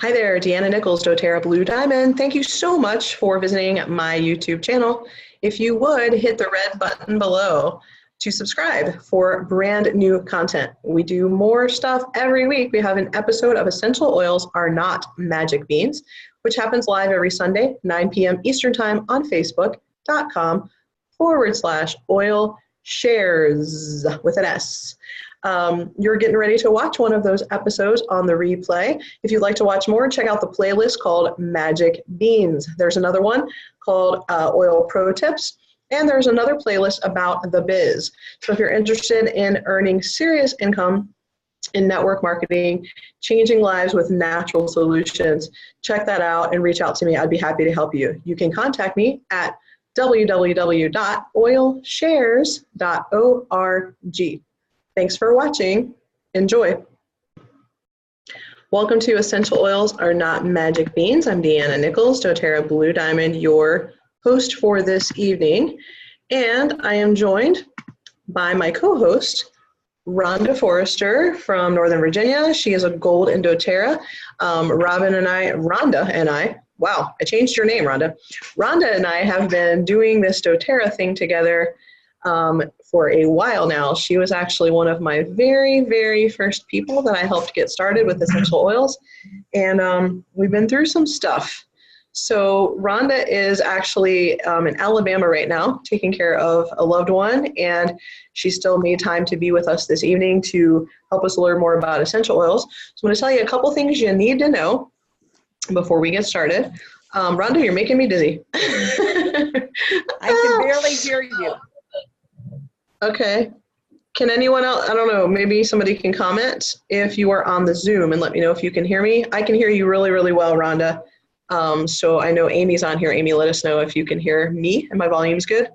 Hi there, Deanna Nichols, doTERRA Blue Diamond. Thank you so much for visiting my YouTube channel. If you would, hit the red button below to subscribe for brand new content. We do more stuff every week. We have an episode of Essential Oils Are Not Magic Beans, which happens live every Sunday, 9 p.m. Eastern Time on Facebook.com/oil shares with an S. You're getting ready to watch one of those episodes on the replay. If you'd like to watch more, check out the playlist called Magic Beans. There's another one called Oil Pro Tips, and there's another playlist about the biz. So if you're interested in earning serious income in network marketing, changing lives with natural solutions, check that out and reach out to me. I'd be happy to help you. You can contact me at www.oilshares.org. Thanks for watching. Enjoy. Welcome to Essential Oils Are Not Magic Beans. I'm Deanna Nichols, doTERRA Blue Diamond, your host for this evening. And I am joined by my co-host, Ronda Forrester from Northern Virginia. She is a gold in doTERRA. Ronda and I, wow, I changed your name, Ronda. Ronda and I have been doing this doTERRA thing together for a while now. She was actually one of my very, very first people that I helped get started with essential oils. And we've been through some stuff. So Rhonda is actually in Alabama right now, taking care of a loved one. And she still made time to be with us this evening to help us learn more about essential oils. So I'm going to tell you a couple things you need to know before we get started. Rhonda, you're making me dizzy. I can barely hear you. Okay. Can anyone else, I don't know, maybe somebody can comment if you are on the Zoom and let me know if you can hear me. I can hear you really, really well, Rhonda. So I know Amy's on here. Amy, let us know if you can hear me and my volume's good.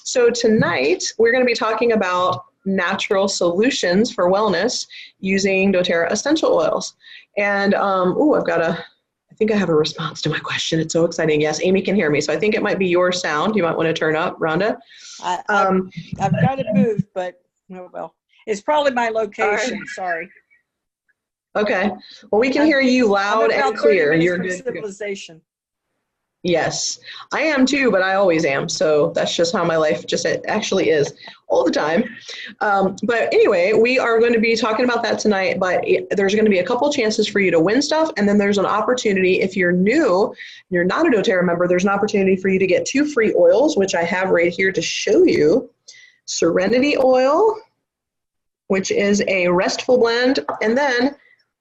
So tonight we're going to be talking about natural solutions for wellness using doTERRA essential oils. And, I think I have a response to my question. It's so exciting. Yes, Amy can hear me. So I think it might be your sound. You might want to turn up, Rhonda. I've got it moved, but oh well. It's probably my location. Right. Sorry. Okay. Well, we can hear you loud and clear. You're good. Civilization. Yes, I am too, but I always am. So that's just how my life just actually is all the time. But anyway, we are going to be talking about that tonight, but there's going to be a couple chances for you to win stuff. And then there's an opportunity, if you're new, you're not a doTERRA member, there's an opportunity for you to get 2 free oils, which I have right here to show you. Serenity oil, which is a restful blend. And then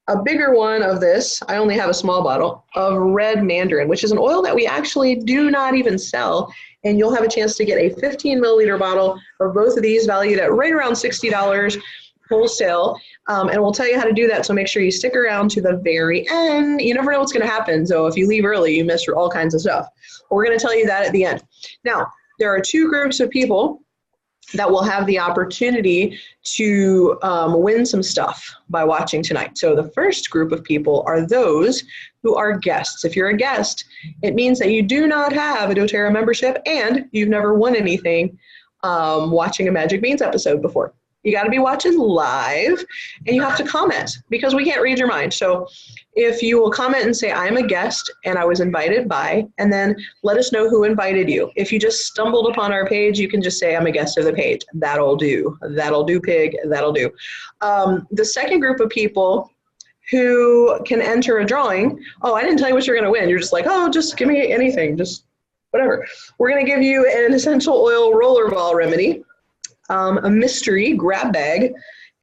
a bigger one of this, I only have a small bottle, of red mandarin, which is an oil that we actually do not even sell. And you'll have a chance to get a 15 milliliter bottle of both of these valued at right around $60 wholesale. And we'll tell you how to do that. So make sure you stick around to the very end. You never know what's going to happen. So if you leave early, you miss all kinds of stuff. We're going to tell you that at the end. Now, there are 2 groups of people that will have the opportunity to win some stuff by watching tonight. So the first group of people are those who are guests. If you're a guest, it means that you do not have a doTERRA membership and you've never won anything watching a Magic Beans episode before. You got to be watching live and you have to comment because we can't read your mind. So if you will comment and say, I'm a guest and I was invited by, and then let us know who invited you. If you just stumbled upon our page, you can just say, I'm a guest of the page. That'll do. That'll do, pig. That'll do. The second group of people who can enter a drawing. Oh, I didn't tell you what you're going to win. You're just like, oh, just give me anything. Just whatever. We're going to give you an essential oil rollerball remedy. A mystery grab bag,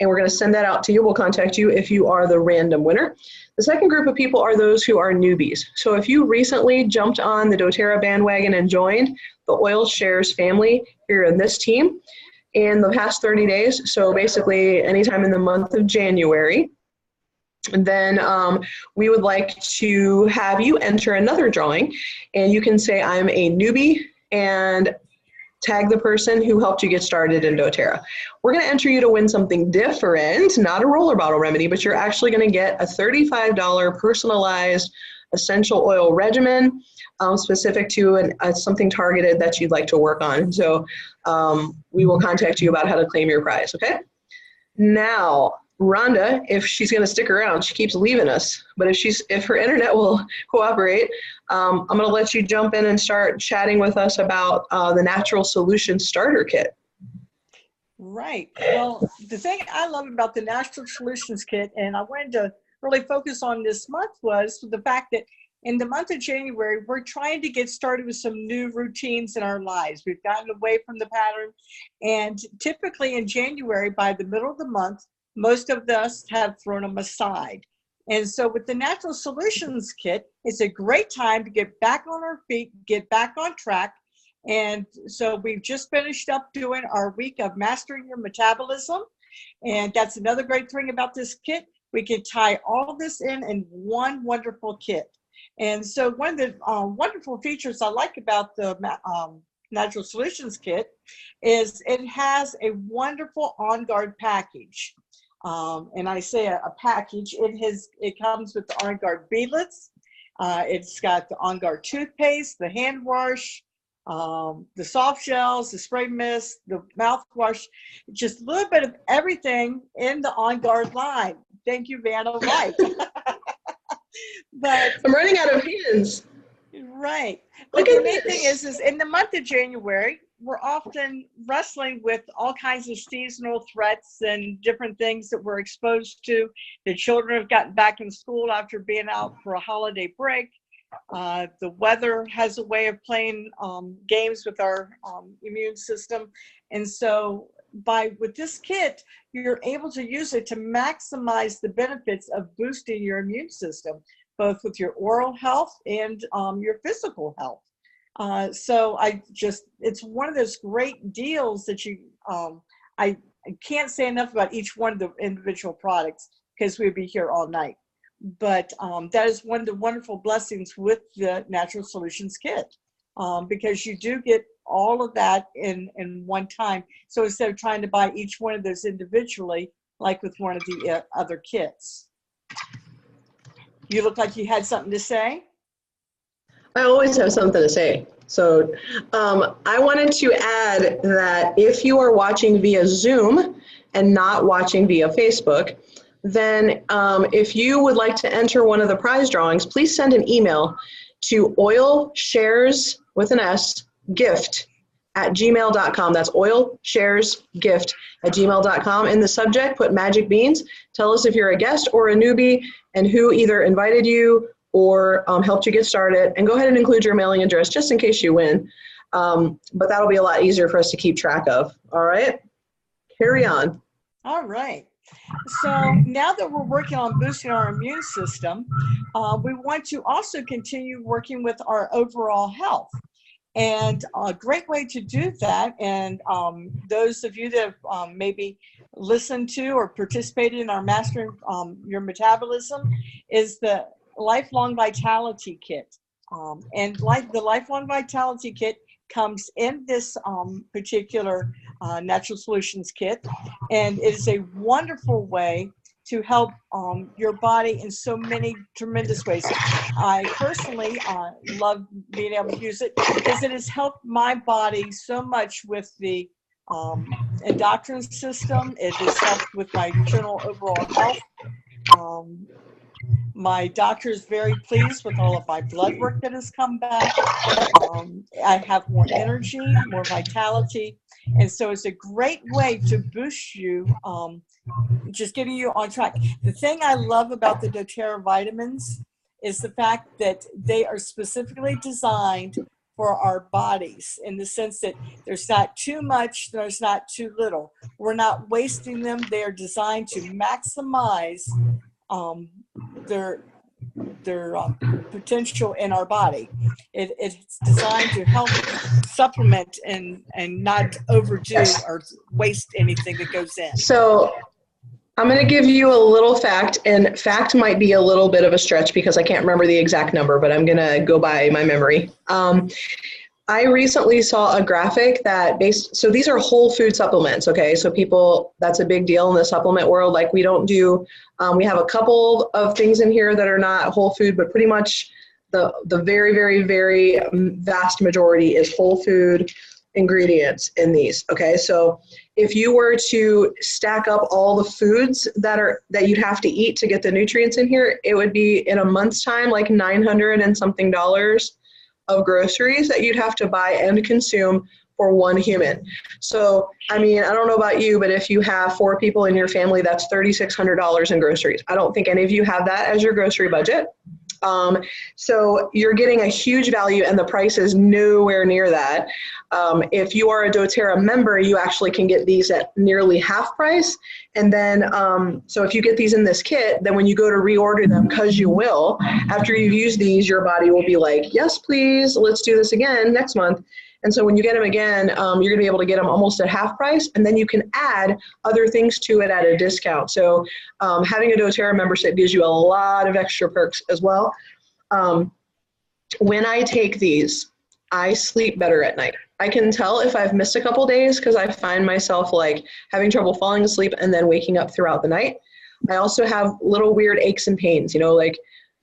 and we're going to send that out to you. We'll contact you if you are the random winner. The second group of people are those who are newbies. So if you recently jumped on the doTERRA bandwagon and joined the Oil Shares family here in this team in the past 30 days, so basically anytime in the month of January, then we would like to have you enter another drawing, and you can say I'm a newbie and tag the person who helped you get started in doTERRA. We're going to enter you to win something different, not a roller bottle remedy, but you're actually going to get a $35 personalized essential oil regimen specific to something targeted that you'd like to work on. So we will contact you about how to claim your prize, okay? Now, Rhonda, if she's going to stick around. She keeps leaving us, but if her internet will cooperate, I'm going to let you jump in and start chatting with us about the Natural Solutions Starter Kit. Right. Well, the thing I love about the Natural Solutions Kit, and I wanted to really focus on this month, was the fact that in the month of January, we're trying to get started with some new routines in our lives. We've gotten away from the pattern, and typically in January, by the middle of the month, most of us have thrown them aside. And so with the Natural Solutions Kit, it's a great time to get back on our feet, get back on track. And so we've just finished up doing our week of Mastering Your Metabolism. And that's another great thing about this kit. We can tie all this in one wonderful kit. And so one of the wonderful features I like about the Natural Solutions Kit is it has a wonderful On Guard package. And I say a package, it comes with the On Guard beadlets. It's got the On Guard toothpaste, the hand wash, the soft gels, the spray mist, the mouthwash, just a little bit of everything in the On Guard line. Thank you, Vanna. Right. But I'm running out of hands. Right. But the main thing is in the month of January, we're often wrestling with all kinds of seasonal threats and different things that we're exposed to. The children have gotten back in school after being out for a holiday break. The weather has a way of playing games with our immune system. And so with this kit, you're able to use it to maximize the benefits of boosting your immune system, both with your oral health and your physical health. So it's one of those great deals that I can't say enough about each one of the individual products because we'd be here all night. But that is one of the wonderful blessings with the Natural Solutions Kit, because you do get all of that in one time. So instead of trying to buy each one of those individually, like with one of the other kits. You look like you had something to say. I always have something to say. So I wanted to add that if you are watching via Zoom and not watching via Facebook, then if you would like to enter one of the prize drawings, please send an email to oilsharesgift@gmail.com. That's oilsharesgift@gmail.com. In the subject, put Magic Beans. Tell us if you're a guest or a newbie and who either invited you or helped you get started. And go ahead and include your mailing address just in case you win. But that'll be a lot easier for us to keep track of. All right? Carry on. All right. So now that we're working on boosting our immune system, we want to also continue working with our overall health. And a great way to do that, and those of you that have maybe listened to or participated in our Mastering Your Metabolism, is the Lifelong Vitality Kit. And the Lifelong Vitality Kit comes in this particular Natural Solutions Kit, and it is a wonderful way to help your body in so many tremendous ways. I personally love being able to use it because it has helped my body so much with the endocrine system. It has helped with my general overall health. My doctor is very pleased with all of my blood work that has come back. I have more energy, more vitality. And so it's a great way to boost you, just getting you on track. The thing I love about the doTERRA vitamins is the fact that they are specifically designed for our bodies, in the sense that there's not too much, there's not too little. We're not wasting them. They are designed to maximize their potential in our body. It's designed to help supplement and not overdo or waste anything that goes in. So I'm going to give you a little fact, and fact might be a little bit of a stretch because I can't remember the exact number, but I'm going to go by my memory. I recently saw a graphic so these are whole food supplements, okay? So people, that's a big deal in the supplement world. Like we don't do, we have a couple of things in here that are not whole food, but pretty much the very, very, very vast majority is whole food ingredients in these, okay? So if you were to stack up all the foods that you'd have to eat to get the nutrients in here, it would be in a month's time like 900 and something dollars of groceries that you'd have to buy and consume for one human. So, I mean, I don't know about you, but if you have 4 people in your family, that's $3,600 in groceries. I don't think any of you have that as your grocery budget. So you're getting a huge value and the price is nowhere near that. If you are a doTERRA member, you actually can get these at nearly half price. And then, so if you get these in this kit, then when you go to reorder them, because you will, after you've used these, your body will be like, yes, please, let's do this again next month. And so when you get them again, you're going to be able to get them almost at half price, and then you can add other things to it at a discount. So having a doTERRA membership gives you a lot of extra perks as well. When I take these, I sleep better at night. I can tell if I've missed a couple days because I find myself like having trouble falling asleep and then waking up throughout the night. I also have little weird aches and pains, like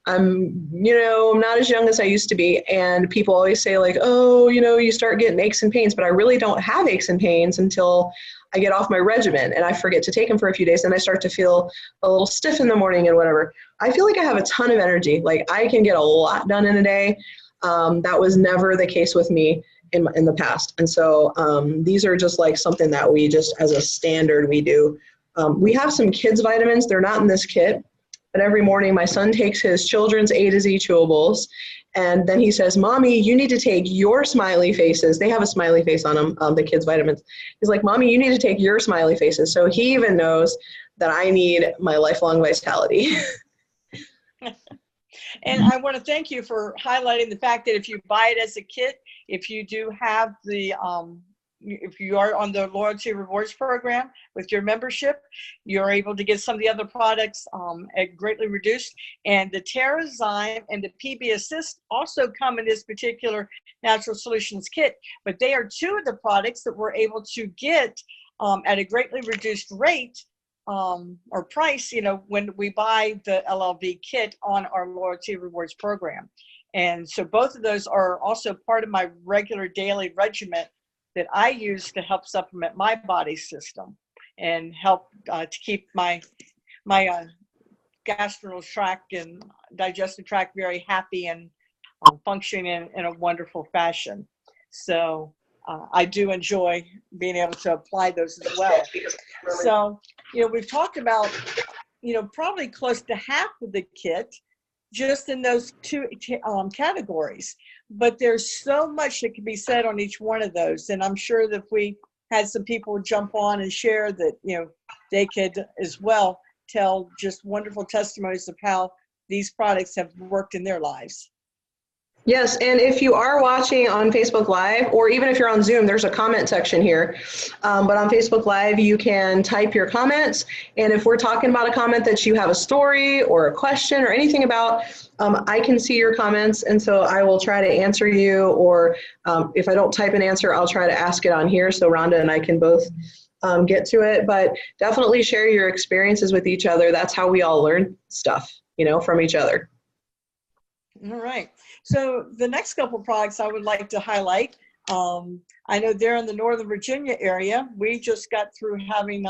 I'm not as young as I used to be. And people always say like, oh, you start getting aches and pains, but I really don't have aches and pains until I get off my regimen and I forget to take them for a few days. And I start to feel a little stiff in the morning and whatever. I feel like I have a ton of energy. Like I can get a lot done in a day. That was never the case with me in the past. And so these are just like something that we just as a standard we do. We have some kids vitamins. They're not in this kit. But every morning my son takes his children's A to Z chewables, and then he says, Mommy, you need to take your smiley faces. They have a smiley face on them, the kids' vitamins. He's like, Mommy, you need to take your smiley faces. So he even knows that I need my lifelong vitality. And I want to thank you for highlighting the fact that if you buy it as a kit, if you do have the if you are on the loyalty rewards program with your membership, you're able to get some of the other products at greatly reduced. And the TerraZyme and the PB Assist also come in this particular Natural Solutions kit, but they are 2 of the products that we're able to get at a greatly reduced rate or price, when we buy the LLV kit on our loyalty rewards program. And so both of those are also part of my regular daily regimen that I use to help supplement my body system and help to keep my gastrointestinal tract and digestive tract very happy and functioning in a wonderful fashion. So I do enjoy being able to apply those as well. So, we've talked about, probably close to half of the kit just in those 2 categories. But there's so much that can be said on each one of those. And I'm sure that if we had some people jump on and share that, they could as well tell just wonderful testimonies of how these products have worked in their lives. Yes, and if you are watching on Facebook Live, or even if you're on Zoom, there's a comment section here. But on Facebook Live, you can type your comments. And if we're talking about a comment that you have a story or a question or anything about, I can see your comments. And so I will try to answer you. Or if I don't type an answer, I'll try to ask it on here so Rhonda and I can both get to it. But definitely share your experiences with each other. That's how we all learn stuff, from each other. All right. So the next couple products I would like to highlight, I know they're in the Northern Virginia area. We just got through having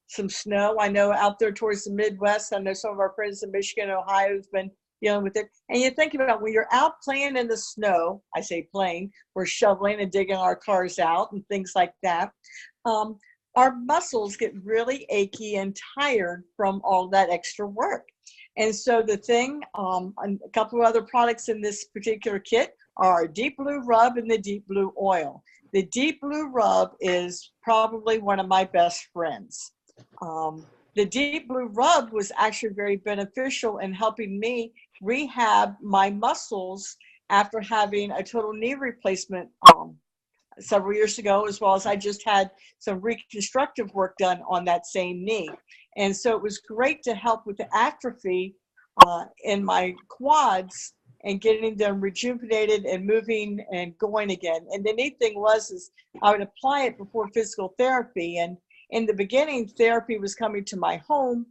some snow. I know out there towards the Midwest, I know some of our friends in Michigan and Ohio have been dealing with it. And you think about when you're out playing in the snow, I say playing, we're shoveling and digging our cars out and things like that. Our muscles get really achy and tired from all that extra work. And so the thing, a couple of other products in this particular kit are Deep Blue Rub and the Deep Blue Oil. The Deep Blue Rub is probably one of my best friends. The Deep Blue Rub was actually very beneficial in helping me rehab my muscles after having a total knee replacement several years ago, as well as I just had some reconstructive work done on that same knee. And so it was great to help with the atrophy in my quads and getting them rejuvenated and moving and going again. And the neat thing is I would apply it before physical therapy. And in the beginning, therapy was coming to my home,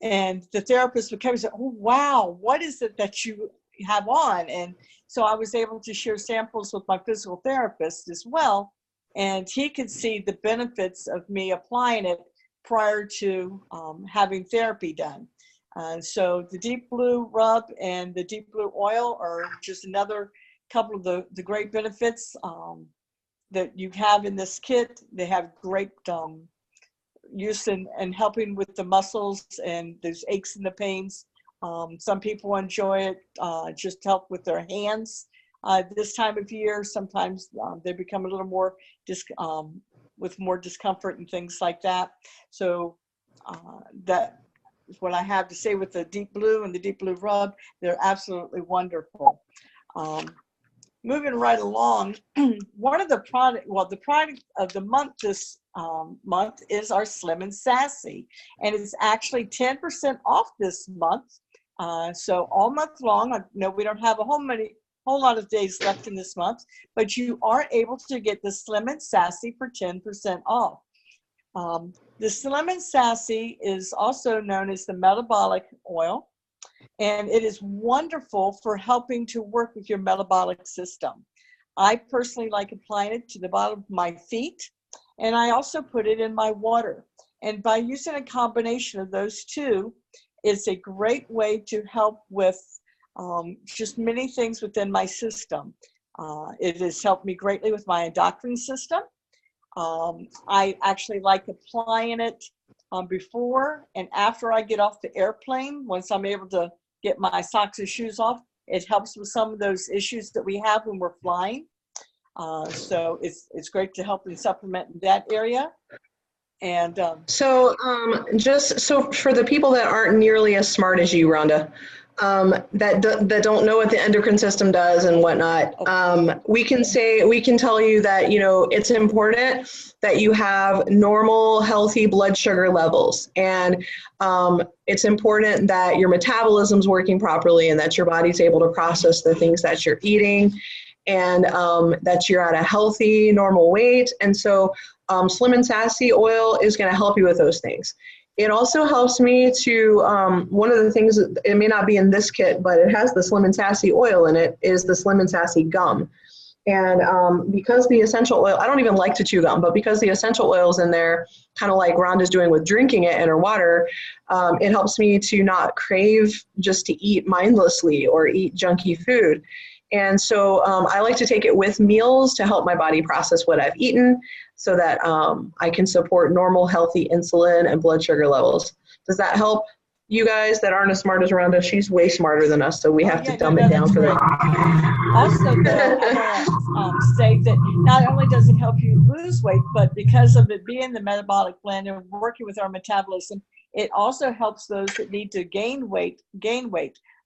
and the therapist would come and say, oh, wow, what is it that you have on? And so I was able to share samples with my physical therapist as well. and he could see the benefits of me applying it prior to having therapy done. So the Deep Blue Rub and the Deep Blue Oil are just another couple of the great benefits that you have in this kit. They have great use in helping with the muscles and those aches and the pains. Some people enjoy it just to help with their hands. This time of year, sometimes they become a little more with more discomfort and things like that. So that is what I have to say with the Deep Blue and the Deep Blue Rub. They're absolutely wonderful. Moving right along, one of the the product of the month this month is our Slim and Sassy, and it's actually 10% off this month. So all month long. I know we don't have a whole lot of days left in this month, but you are able to get the Slim and Sassy for 10% off. The Slim and Sassy is also known as the metabolic oil, and it is wonderful for helping to work with your metabolic system. I personally like applying it to the bottom of my feet, and I also put it in my water. And by using a combination of those two, it's a great way to help with just many things within my system. It has helped me greatly with my endocrine system. I actually like applying it before and after I get off the airplane. Once I'm able to get my socks and shoes off, it helps with some of those issues that we have when we're flying. So it's great to help and supplement in that area. And just so for the people that aren't nearly as smart as you, Rhonda, that don't know what the endocrine system does and whatnot, we can tell you that, you know, it's important that you have normal, healthy blood sugar levels, and it's important that your metabolism's working properly and that your body's able to process the things that you're eating, and that you're at a healthy, normal weight. And so Slim and Sassy oil is going to help you with those things. It also helps me to, one of the things, it may not be in this kit, but it has the Slim and Sassy oil in it, is the Slim and Sassy gum. And because the essential oil, I don't even like to chew gum, but because the essential oil's in there, kind of like Rhonda's doing with drinking it in her water, it helps me to not crave just to eat mindlessly or eat junky food. And so I like to take it with meals to help my body process what I've eaten, so that I can support normal, healthy insulin and blood sugar levels. Does that help you guys that aren't as smart as Rhonda? She's way smarter than us, so we have to dumb it down for them. Also, though, I want to say that not only does it help you lose weight, but because of it being the metabolic blend and working with our metabolism, it also helps those that need to gain weight.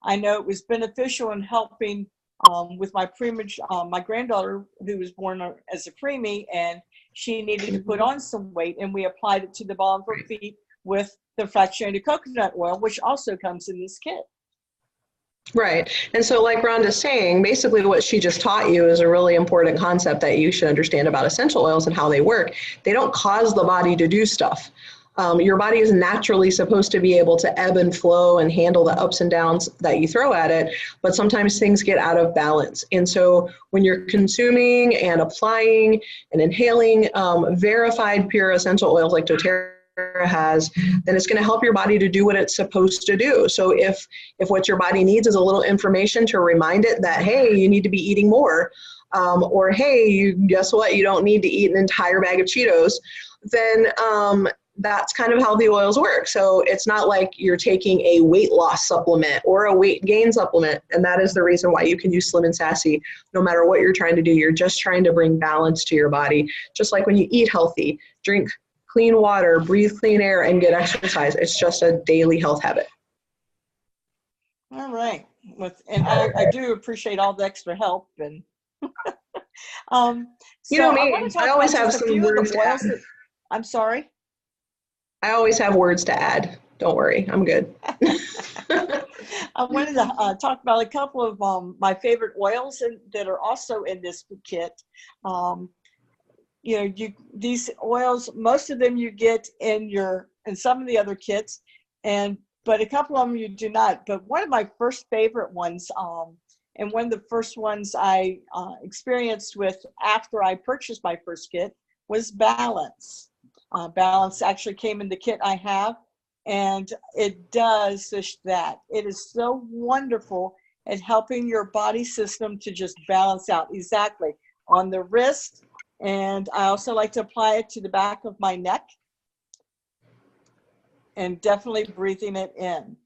I know it was beneficial in helping with my my granddaughter, who was born as a preemie, and she needed to put on some weight, and we applied it to the bottom of her feet with the fractionated coconut oil, which also comes in this kit. Right. And so like Rhonda's saying, basically what she just taught you is a really important concept that you should understand about essential oils and how they work. They don't cause the body to do stuff. Your body is naturally supposed to be able to ebb and flow and handle the ups and downs that you throw at it, but sometimes things get out of balance. And so when you're consuming and applying and inhaling verified pure essential oils like doTERRA has, then it's going to help your body to do what it's supposed to do. So if what your body needs is a little information to remind it that, hey, you need to be eating more, or hey, guess what, you don't need to eat an entire bag of Cheetos, then that's kind of how the oils work. So it's not like you're taking a weight loss supplement or a weight gain supplement. And that is the reason why you can use Slim and Sassy no matter what you're trying to do. You're just trying to bring balance to your body. Just like when you eat healthy, drink clean water, breathe clean air, and get exercise. It's just a daily health habit. All right. And I do appreciate all the extra help. And so you know me, I always have some words to add. I'm sorry? I always have words to add. Don't worry, I'm good. I wanted to talk about a couple of my favorite oils that are also in this kit. You know, these oils, most of them you get in some of the other kits, but a couple of them you do not. But one of my first favorite ones, and one of the first ones I experienced with after I purchased my first kit, was balance. Balance actually came in the kit I have, and it does just that. It is so wonderful at helping your body system to just balance out exactly on the wrist. And I also like to apply it to the back of my neck, and definitely breathing it in.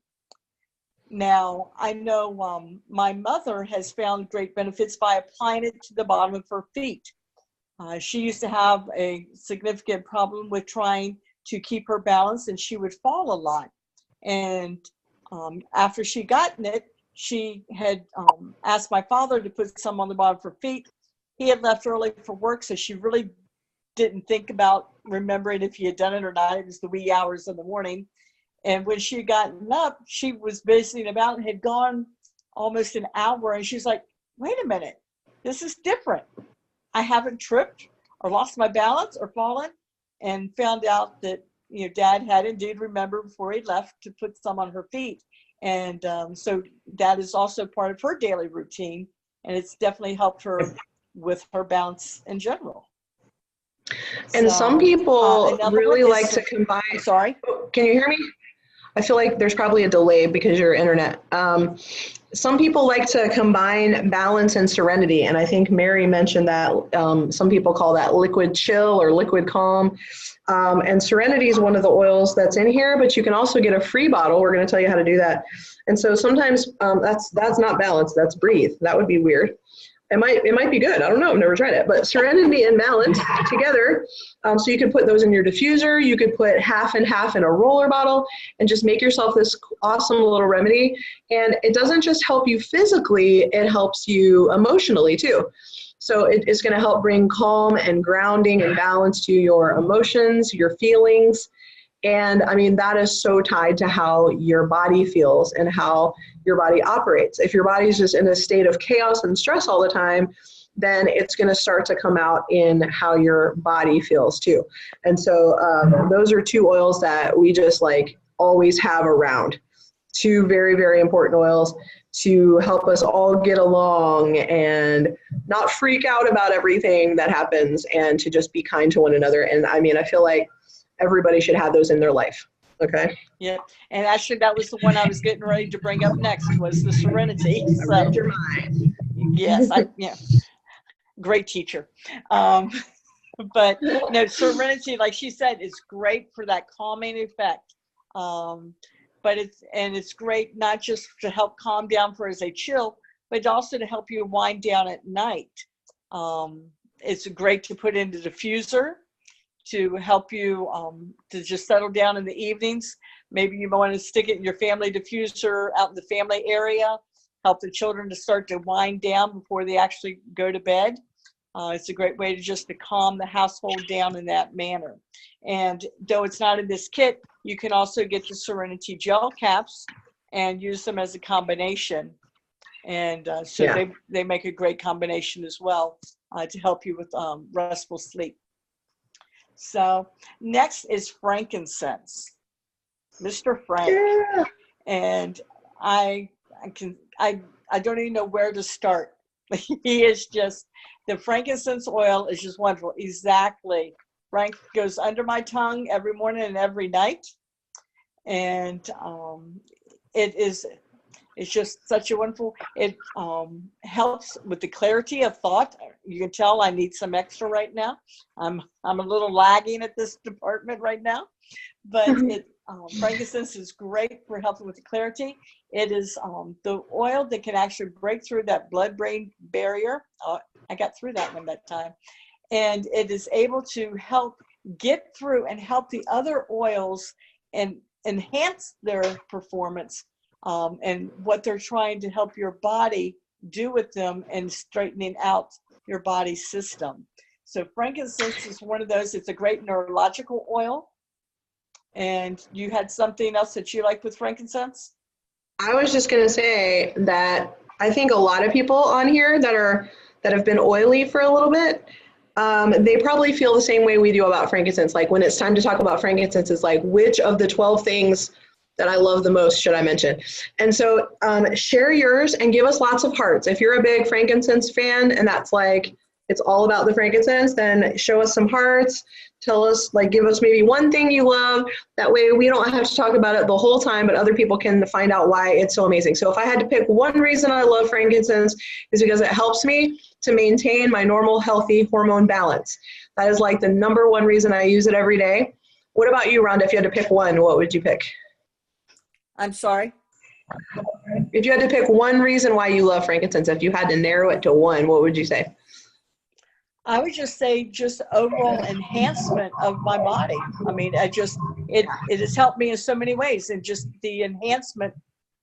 Now, I know my mother has found great benefits by applying it to the bottom of her feet. She used to have a significant problem with trying to keep her balance, and she would fall a lot. And after she gotten it, she had asked my father to put some on the bottom of her feet. He had left early for work, so she really didn't think about remembering if he had done it or not. It was the wee hours of the morning. And when she had gotten up, she was visiting about and had gone almost an hour. And she's like, wait a minute, this is different. I haven't tripped or lost my balance or fallen, and found out that, you know, Dad had indeed remembered before he left to put some on her feet. And so that is also part of her daily routine. And it's definitely helped her with her balance in general. And So, some people really like to combine. Sorry. Can you hear me? I feel like there's probably a delay because of your internet. Some people like to combine balance and serenity. And I think Mary mentioned that some people call that liquid chill or liquid calm. And serenity is one of the oils that's in here, but you can also get a free bottle. We're going to tell you how to do that. And so sometimes that's not balance, that's breathe. That would be weird. It might be good. I don't know. I've never tried it. But serenity and balance together. So you could put those in your diffuser. You could put half and half in a roller bottle and just make yourself this awesome little remedy. And it doesn't just help you physically, it helps you emotionally too. So it's going to help bring calm and grounding and balance to your emotions, your feelings. And I mean, that is so tied to how your body feels and how your body operates. If your body is just in a state of chaos and stress all the time, then it's going to start to come out in how your body feels too. And so those are two oils that we just like always have around. Two very, very important oils to help us all get along and not freak out about everything that happens, and to just be kind to one another. And I mean, I feel like everybody should have those in their life. Okay. Yeah. And actually that was the one I was getting ready to bring up next, was the serenity. I read your mind. Yes. Yeah. Great teacher. But no, serenity, like she said, is great for that calming effect. But it's great not just to help calm down for as a chill, but also to help you wind down at night. It's great to put in the diffuser to help you to just settle down in the evenings. Maybe you want to stick it in your family diffuser out in the family area, help the children to start to wind down before they actually go to bed. It's a great way to calm the household down in that manner. And though it's not in this kit, you can also get the Serenity gel caps and use them as a combination. And they make a great combination as well to help you with restful sleep. So next is frankincense, Mr. Frank. Yeah. And I don't even know where to start. He is just, the frankincense oil is just wonderful. Exactly. Frank goes under my tongue every morning and every night. And it's just such a wonderful, it helps with the clarity of thought. You can tell I need some extra right now. I'm a little lagging at this department right now, but frankincense is great for helping with the clarity. It is the oil that can actually break through that blood-brain barrier. I got through that one that time. And it is able to help get through and help the other oils and enhance their performance and what they're trying to help your body do with them and straightening out your body system. So frankincense is one of those. It's a great neurological oil. And you had something else that you like with frankincense? I was just going to say that I think a lot of people on here that have been oily for a little bit, they probably feel the same way we do about frankincense. Like when it's time to talk about frankincense, it's like, which of the 12 things that I love the most should I mention? And so share yours and give us lots of hearts. If you're a big frankincense fan and that's like it's all about the frankincense, then show us some hearts. Tell us, like, give us maybe one thing you love. That way we don't have to talk about it the whole time, but other people can find out why it's so amazing. So if I had to pick one reason I love frankincense, is because it helps me to maintain my normal healthy hormone balance. That is like the number one reason I use it every day. What about you, Rhonda? If you had to pick one, what would you pick? I'm sorry? If you had to pick one reason why you love frankincense, if you had to narrow it to one, what would you say? I would just say just overall enhancement of my body. I mean, it has helped me in so many ways, and just the enhancement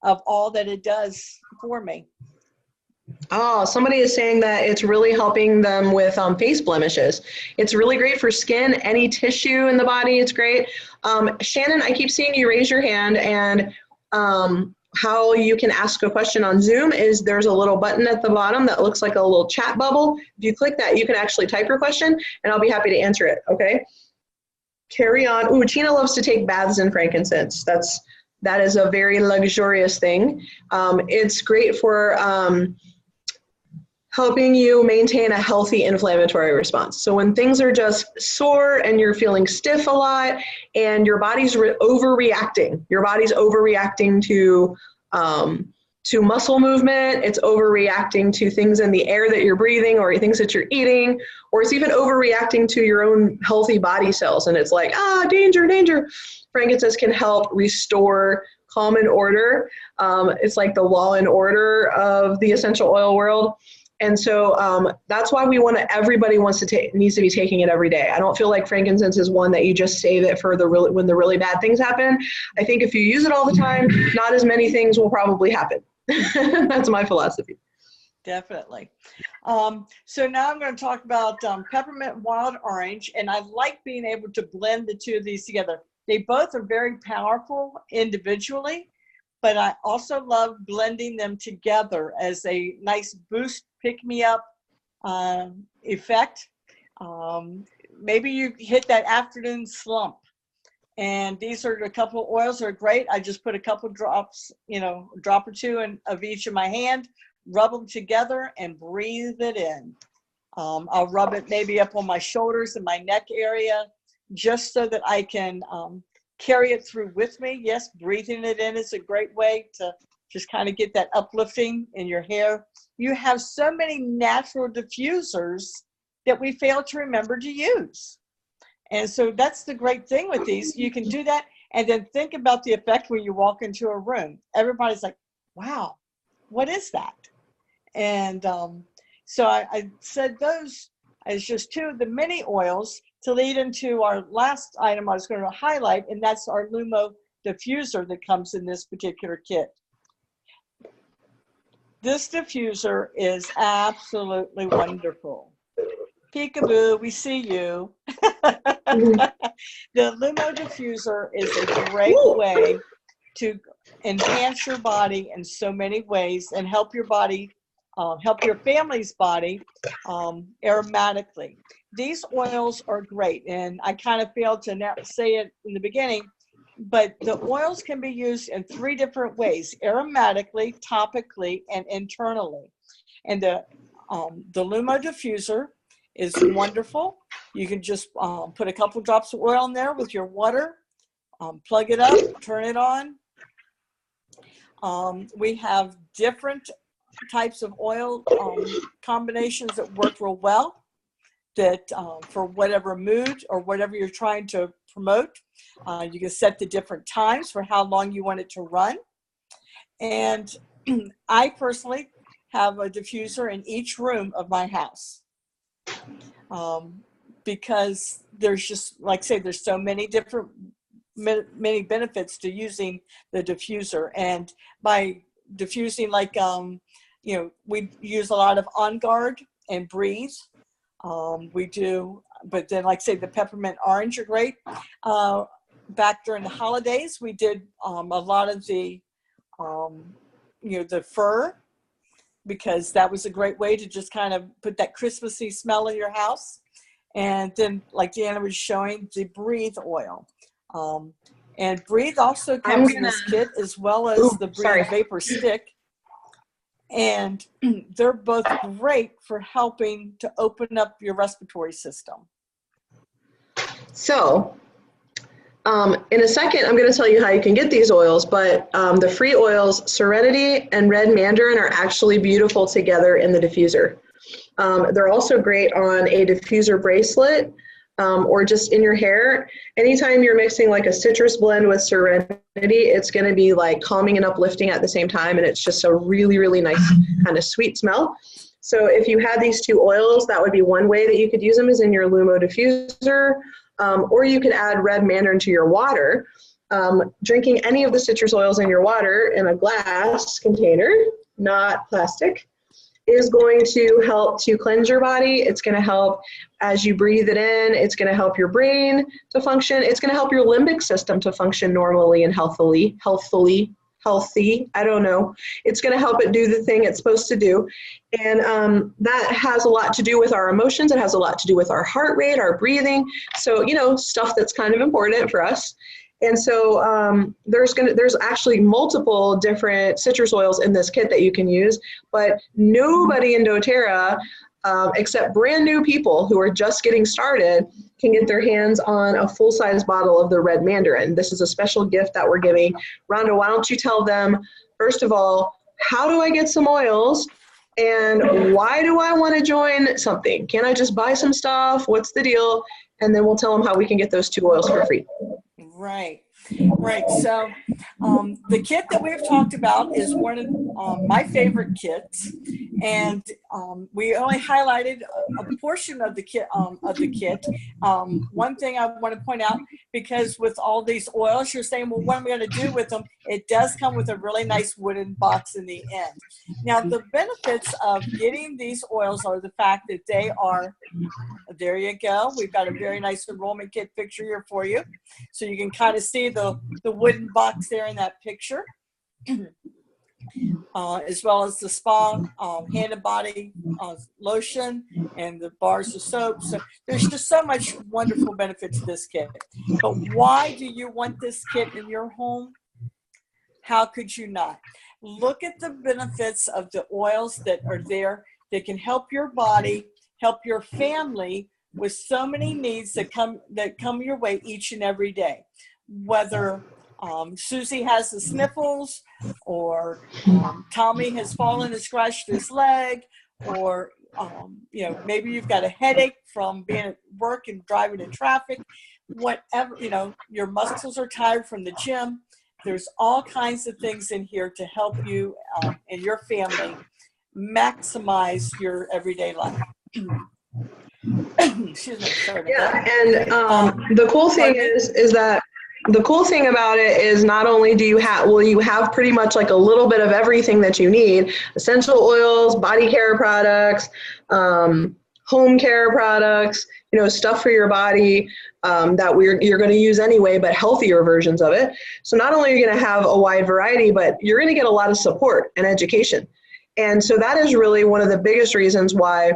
of all that it does for me. Oh, somebody is saying that it's really helping them with face blemishes. It's really great for skin, any tissue in the body. It's great. Shannon, I keep seeing you raise your hand, and how you can ask a question on Zoom is there's a little button at the bottom that looks like a little chat bubble. If you click that, you can actually type your question, and I'll be happy to answer it, okay? Carry on. Ooh, Tina loves to take baths in frankincense. That is a very luxurious thing. It's great for helping you maintain a healthy inflammatory response. So when things are just sore and you're feeling stiff a lot and your body's overreacting to muscle movement, it's overreacting to things in the air that you're breathing or things that you're eating, or it's even overreacting to your own healthy body cells. And it's like, danger, danger. Frankincense can help restore calm and order. It's like the law and order of the essential oil world. And so that's why everybody needs to be taking it every day. I don't feel like frankincense is one that you just save it for when the really bad things happen. I think if you use it all the time, not as many things will probably happen. That's my philosophy. Definitely. So now I'm going to talk about peppermint wild orange, and I like being able to blend the two of these together. They both are very powerful individually, but I also love blending them together as a nice boost, pick-me-up effect. Maybe you hit that afternoon slump, and these are a couple of oils that are great. I just put a couple drops, a drop or two of each in my hand, rub them together, and breathe it in. I'll rub it maybe up on my shoulders and my neck area, just so that I can carry it through with me. Yes, breathing it in is a great way to just kind of get that uplifting in your hair. You have so many natural diffusers that we fail to remember to use. And so that's the great thing with these. You can do that, and then think about the effect when you walk into a room. Everybody's like, wow, what is that? And so I said those as just two of the many oils to lead into our last item I was going to highlight, and that's our Lumo diffuser that comes in this particular kit. This diffuser is absolutely wonderful. Peekaboo, we see you. The Lumo diffuser is a great way to enhance your body in so many ways and help your body, help your family's body aromatically. These oils are great, and I kind of failed to say it in the beginning, but the oils can be used in 3 different ways: aromatically, topically, and internally. And the Lumo diffuser is wonderful. You can just put a couple drops of oil in there with your water, plug it up, turn it on. We have different types of oil combinations that work real well, that for whatever mood or whatever you're trying to promote. You can set the different times for how long you want it to run. And I personally have a diffuser in each room of my house, because there's just, like I say, there's so many different many benefits to using the diffuser. And by diffusing, like we use a lot of On Guard and Breathe. We do, but then, like say, the peppermint orange are great. Back during the holidays, we did a lot of the the fir, because that was a great way to just kind of put that Christmassy smell in your house. And then, like Deanna was showing, the Breathe oil. And Breathe also comes in this kit, as well as the Breathe Vapor Stick. And they're both great for helping to open up your respiratory system. So, in a second, I'm going to tell you how you can get these oils, but the free oils, Serenity and Red Mandarin, are actually beautiful together in the diffuser. They're also great on a diffuser bracelet or just in your hair. Anytime you're mixing like a citrus blend with Serenity, it's going to be like calming and uplifting at the same time, and it's just a really, really nice kind of sweet smell. So if you had these two oils, that would be one way that you could use them, is in your Lumo diffuser. Or you could add Red Mandarin to your water. Drinking any of the citrus oils in your water in a glass container, not plastic, is going to help to cleanse your body. It's going to help as you breathe it in. It's going to help your brain to function. It's going to help your limbic system to function normally and healthy. I don't know. It's going to help it do the thing it's supposed to do. And that has a lot to do with our emotions. It has a lot to do with our heart rate, our breathing. So, you know, stuff that's kind of important for us. And so there's actually multiple different citrus oils in this kit that you can use, but nobody in doTERRA, except brand new people who are just getting started, can get their hands on a full-size bottle of the Red Mandarin. This is a special gift that we're giving. Rhonda, why don't you tell them, first of all, how do I get some oils? And why do I want to join something? Can I just buy some stuff? What's the deal? And then we'll tell them how we can get those two oils for free. Right. So the kit that we've talked about is one of my favorite kits, and we only highlighted a portion of the kit. One thing I want to point out, because with all these oils, you're saying, well, what am I going to do with them? It does come with a really nice wooden box in the end. Now, the benefits of getting these oils are the fact that they are, there you go. We've got a very nice enrollment kit picture here for you. So you can kind of see the wooden box there in that picture, as well as the spa, hand and body lotion, and the bars of soap. So there's just so much wonderful benefit to this kit. But why do you want this kit in your home? How could you not? Look at the benefits of the oils that are there that can help your body, help your family with so many needs that come your way each and every day. Whether Susie has the sniffles, or Tommy has fallen and scratched his leg, or you know, maybe you've got a headache from being at work and driving in traffic, whatever, you know, your muscles are tired from the gym. There's all kinds of things in here to help you and your family maximize your everyday life. Excuse me. Sorry about that. And the cool thing is that the cool thing about it is not only do you have pretty much like a little bit of everything that you need: essential oils, body care products, home care products, you know, stuff for your body that you're going to use anyway, but healthier versions of it. So not only are you going to have a wide variety, but you're going to get a lot of support and education. And so that is really one of the biggest reasons why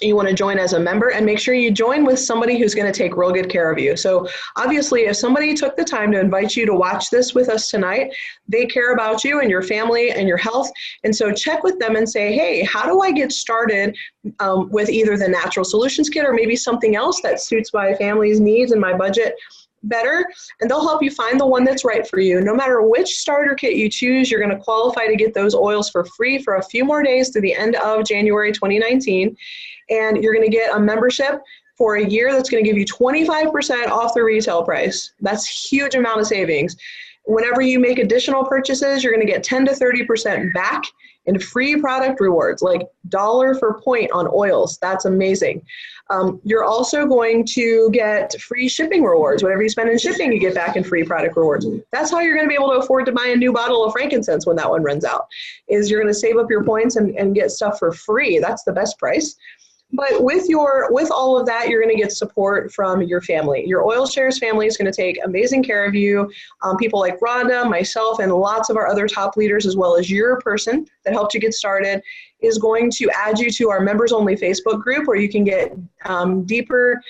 you want to join as a member, and make sure you join with somebody who's going to take real good care of you. So obviously, if somebody took the time to invite you to watch this with us tonight, they care about you and your family and your health. And so check with them and say, hey, how do I get started with either the Natural Solutions Kit or maybe something else that suits my family's needs and my budget better? And they'll help you find the one that's right for you. No matter which starter kit you choose, you're going to qualify to get those oils for free for a few more days through the end of January 2019. And you're going to get a membership for a year that's going to give you 25% off the retail price. That's a huge amount of savings. Whenever you make additional purchases, you're going to get 10 to 30% back in free product rewards, like $1 for point on oils. That's amazing. You're also going to get free shipping rewards. Whatever you spend in shipping, you get back in free product rewards. That's how you're going to be able to afford to buy a new bottle of frankincense when that one runs out, is you're going to save up your points and get stuff for free. That's the best price. But with all of that, you're going to get support from your family. Your Oil Shares family is going to take amazing care of you. People like Rhonda, myself, and lots of our other top leaders, as well as your person that helped you get started, is going to add you to our members-only Facebook group, where you can get deeper,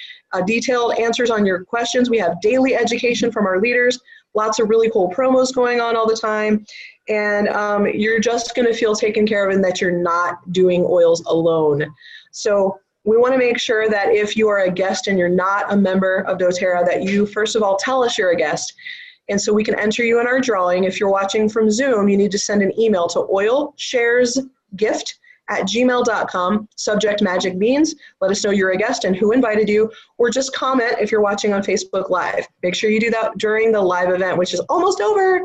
detailed answers on your questions. We have daily education from our leaders. lots of really cool promos going on all the time. And you're just going to feel taken care of and that you're not doing oils alone. So we want to make sure that if you are a guest and you're not a member of doTERRA, that you first of all tell us you're a guest. And so we can enter you in our drawing. If you're watching from Zoom, you need to send an email to oilsharesgift@gmail.com, subject magic beans. Let us know you're a guest and who invited you, or just comment if you're watching on Facebook Live. Make sure you do that during the live event, which is almost over.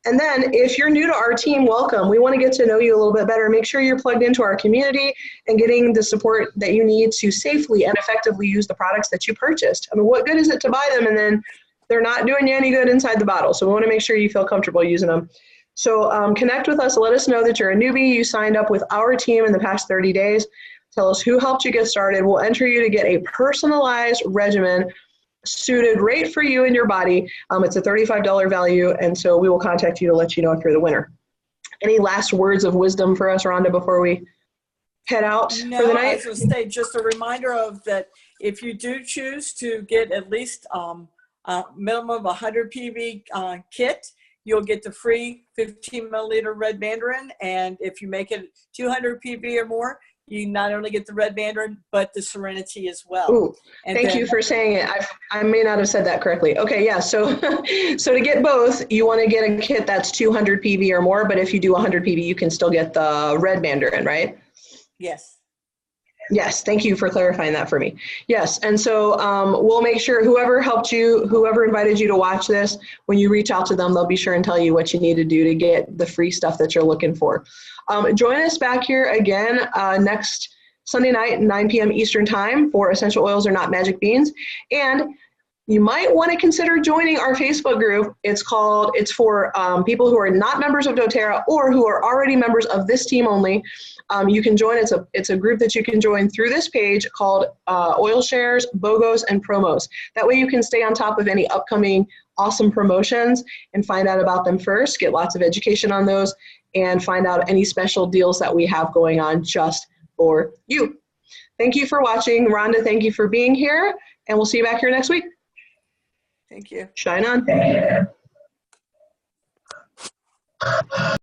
And then if you're new to our team, welcome. We want to get to know you a little bit better. Make sure you're plugged into our community and getting the support that you need to safely and effectively use the products that you purchased. I mean, what good is it to buy them and then they're not doing you any good inside the bottle? So we want to make sure you feel comfortable using them. So connect with us. Let us know that you're a newbie. You signed up with our team in the past 30 days. Tell us who helped you get started. We'll enter you to get a personalized regimen suited right for you and your body. It's a $35 value, and so we will contact you to let you know if you're the winner. Any last words of wisdom for us, Rhonda, before we head out for the night? I was going to say just a reminder of that if you do choose to get at least a minimum of 100 PV kit, you'll get the free 15 milliliter red mandarin. And if you make it 200 PV or more, you not only get the red mandarin, but the serenity as well. Ooh, thank you for saying it. I may not have said that correctly. Okay, yeah, so so to get both, you want to get a kit that's 200 PV or more, but if you do 100 PV, you can still get the red mandarin, right? Yes. Yes, thank you for clarifying that for me. Yes, and so we'll make sure whoever helped you, whoever invited you to watch this, when you reach out to them, they'll be sure and tell you what you need to do to get the free stuff that you're looking for. Join us back here again next Sunday night, 9 p.m. Eastern Time for Essential Oils Are Not Magic Beans. And you might want to consider joining our Facebook group. It's for people who are not members of doTERRA or who are already members of this team only. You can join. It's a group that you can join through this page called Oil Shares, BOGOs, and Promos. That way you can stay on top of any upcoming awesome promotions and find out about them first, get lots of education on those, and find out any special deals that we have going on just for you. Thank you for watching. Rhonda, thank you for being here, and we'll see you back here next week. Thank you. Shine on.